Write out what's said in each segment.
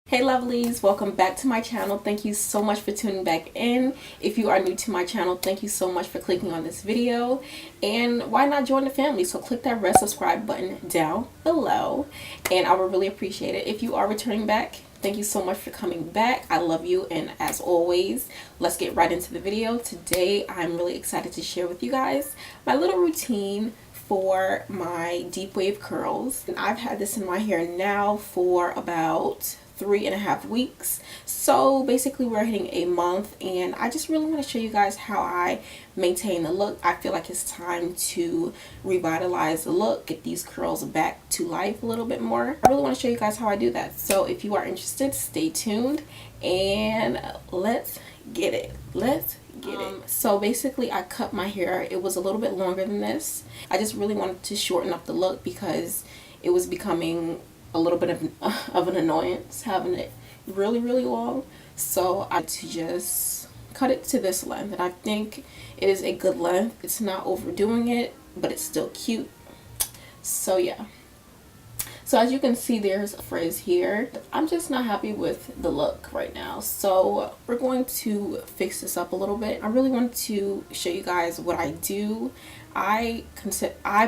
Hey lovelies, welcome back to my channel. Thank you so much for tuning back in. If you are new to my channel, thank you so much for clicking on this video, and why not join the family? So click that red subscribe button down below and I would really appreciate it. If you are returning back, thank you so much for coming back. I love you, and as always, let's get right into the video. Today I'm really excited to share with you guys my little routine for my deep wave curls. And I've had this in my hair now for about 3.5 weeks, so basically we're hitting a month, and I just really want to show you guys how I maintain the look. I feel like it's time to revitalize the look, get these curls back to life a little bit more. I really want to show you guys how I do that, so if you are interested, stay tuned and let's get it. So basically I cut my hair. It was a little bit longer than this. I just really wanted to shorten up the look because it was becoming a little bit of an annoyance having it really long. So I had to just cut it to this length, and I think it is a good length. It's not overdoing it, but it's still cute. So yeah, so as you can see, there's a frizz here. I'm just not happy with the look right now, so we're going to fix this up a little bit. I really want to show you guys what I do. I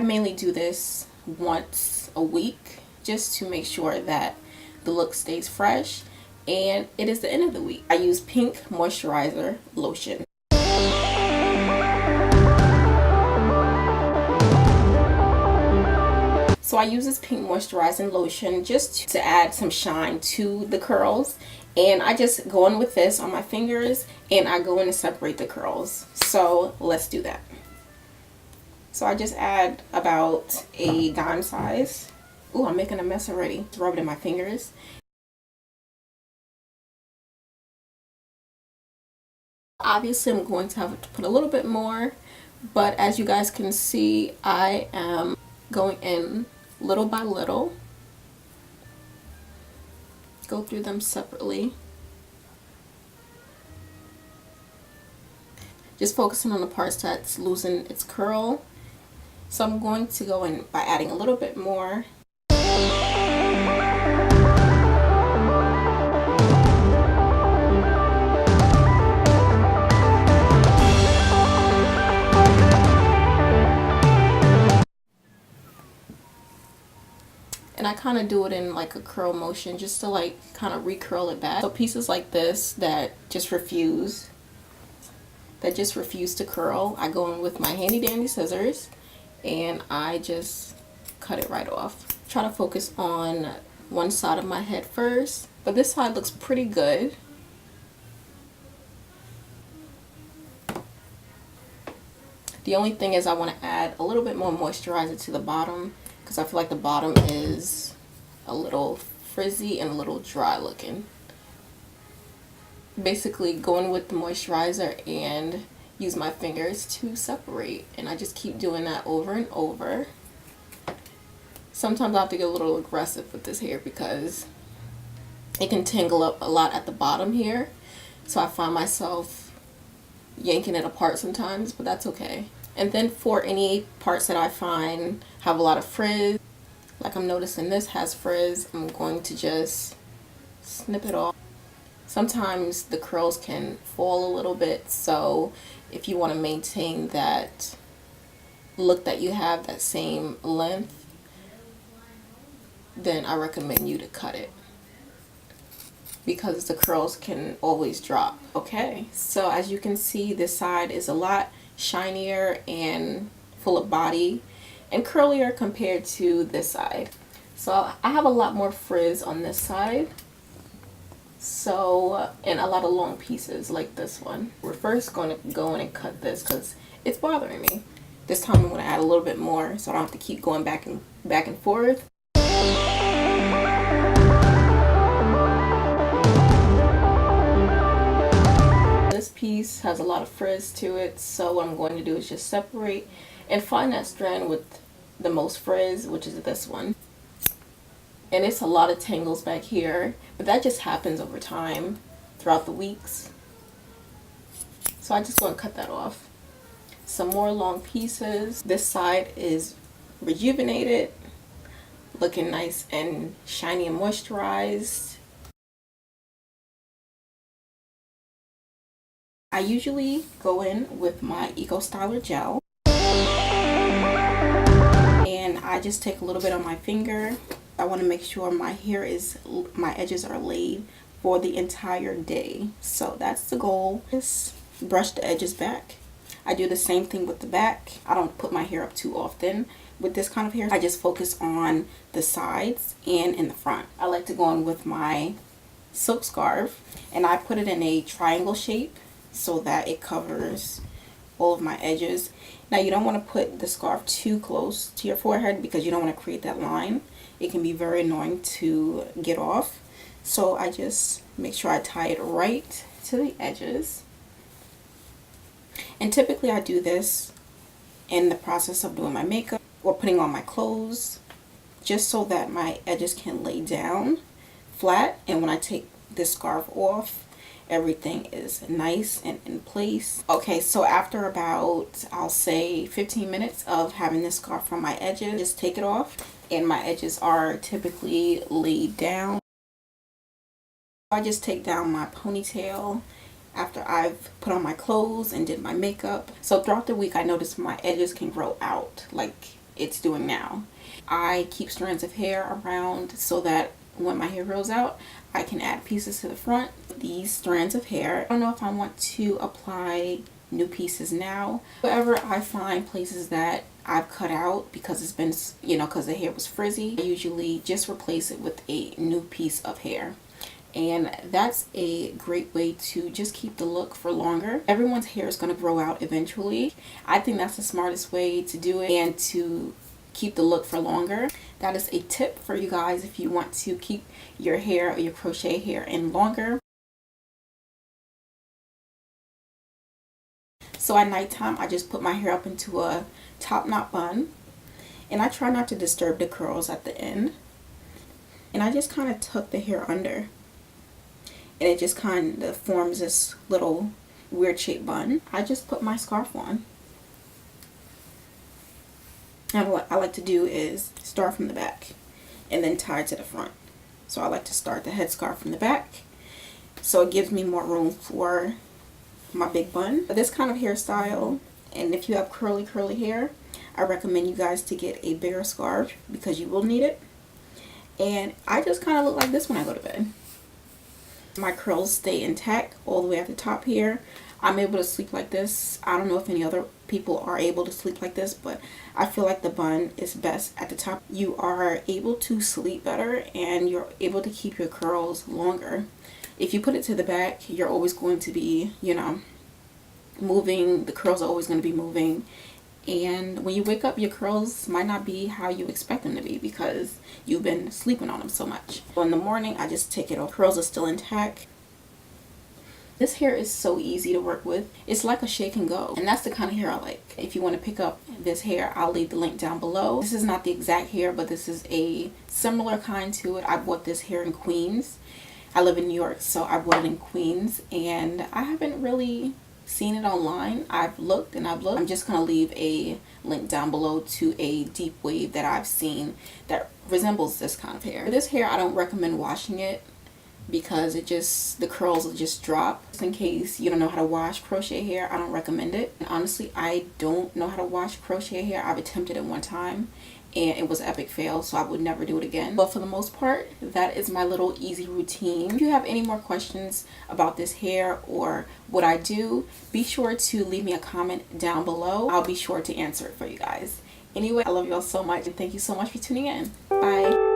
mainly do this once a week, just to make sure that the look stays fresh, and it is the end of the week. I use pink moisturizer lotion. So I use this pink moisturizing lotion just to add some shine to the curls, and I just go in with this on my fingers and I go in and separate the curls. So let's do that. So I just add about a dime size. Ooh, I'm making a mess already. Rub it in my fingers. Obviously, I'm going to have to put a little bit more, but as you guys can see, I am going in little by little. Go through them separately. Just focusing on the parts that's losing its curl. So I'm going to go in by adding a little bit more. And I kind of do it in like a curl motion just to like kind of recurl it back. So pieces like this that just refuse to curl, I go in with my handy dandy scissors and I just cut it right off. Try to focus on one side of my head first, but this side looks pretty good. The only thing is I want to add a little bit more moisturizer to the bottom because I feel like the bottom is a little frizzy and a little dry looking. Basically going with the moisturizer and use my fingers to separate, and I just keep doing that over and over. Sometimes I have to get a little aggressive with this hair because it can tangle up a lot at the bottom here, so I find myself yanking it apart sometimes, but that's okay. And then for any parts that I find have a lot of frizz, like I'm noticing this has frizz, I'm going to just snip it off. Sometimes the curls can fall a little bit, so if you want to maintain that look that you have, that same length, then I recommend you to cut it because the curls can always drop. Okay, so as you can see, this side is a lot shinier and full of body and curlier compared to this side. So I have a lot more frizz on this side, so, and a lot of long pieces like this one. We're first going to go in and cut this because it's bothering me. This time I'm going to add a little bit more so I don't have to keep going back and forth. This piece has a lot of frizz to it, so what I'm going to do is just separate and find that strand with the most frizz, which is this one. And it's a lot of tangles back here, but that just happens over time throughout the weeks. So I just want to cut that off. Some more long pieces. This side is rejuvenated, looking nice and shiny and moisturized. I usually go in with my Eco Styler gel, and I just take a little bit on my finger. I want to make sure my edges are laid for the entire day. So that's the goal. Just brush the edges back. I do the same thing with the back. I don't put my hair up too often with this kind of hair. I just focus on the sides and in the front. I like to go in with my silk scarf, and I put it in a triangle shape so that it covers all of my edges. Now you don't want to put the scarf too close to your forehead because you don't want to create that line. It can be very annoying to get off. So I just make sure I tie it right to the edges. And typically I do this in the process of doing my makeup or putting on my clothes, just so that my edges can lay down flat, and when I take this scarf off, everything is nice and in place. Okay, so after about, I'll say 15 minutes of having this scarf on my edges, just take it off, and my edges are typically laid down. I just take down my ponytail after I've put on my clothes and did my makeup. So throughout the week I notice my edges can grow out like it's doing now. I keep strands of hair around so that when my hair grows out, I can add pieces to the front. These strands of hair, I don't know if I want to apply new pieces now. Wherever I find places that I've cut out because it's been, because the hair was frizzy, I usually just replace it with a new piece of hair. And that's a great way to just keep the look for longer. Everyone's hair is going to grow out eventually. I think that's the smartest way to do it and to keep the look for longer. That is a tip for you guys if you want to keep your hair or your crochet hair in longer. So at nighttime, I just put my hair up into a top knot bun, and I try not to disturb the curls at the end. And I just kind of tuck the hair under, and it just kind of forms this little weird shaped bun. I just put my scarf on. And what I like to do is start from the back and then tie to the front. So I like to start the headscarf from the back, so it gives me more room for my big bun. For this kind of hairstyle, and if you have curly hair, I recommend you guys to get a bigger scarf because you will need it. And I just kind of look like this when I go to bed. My curls stay intact all the way at the top here. I'm able to sleep like this. I don't know if any other people are able to sleep like this, but I feel like the bun is best at the top. You are able to sleep better and you're able to keep your curls longer. If you put it to the back, you're always going to be, moving. The curls are always going to be moving. And when you wake up, your curls might not be how you expect them to be because you've been sleeping on them so much. So in the morning, I just take it off. Curls are still intact. This hair is so easy to work with. It's like a shake and go. And that's the kind of hair I like. If you want to pick up this hair, I'll leave the link down below. This is not the exact hair, but this is a similar kind to it. I bought this hair in Queens. I live in New York, so I bought it in Queens. And I haven't really seen it online. I've looked and I've looked. I'm just going to leave a link down below to a deep wave that I've seen that resembles this kind of hair. For this hair, I don't recommend washing it because the curls will just drop. Just in case you don't know how to wash crochet hair, I don't recommend it. And honestly, I don't know how to wash crochet hair. I've attempted it one time and it was an epic fail, so I would never do it again. But for the most part, that is my little easy routine. If you have any more questions about this hair or what I do, be sure to leave me a comment down below. I'll be sure to answer it for you guys. Anyway, I love you all so much and thank you so much for tuning in. Bye.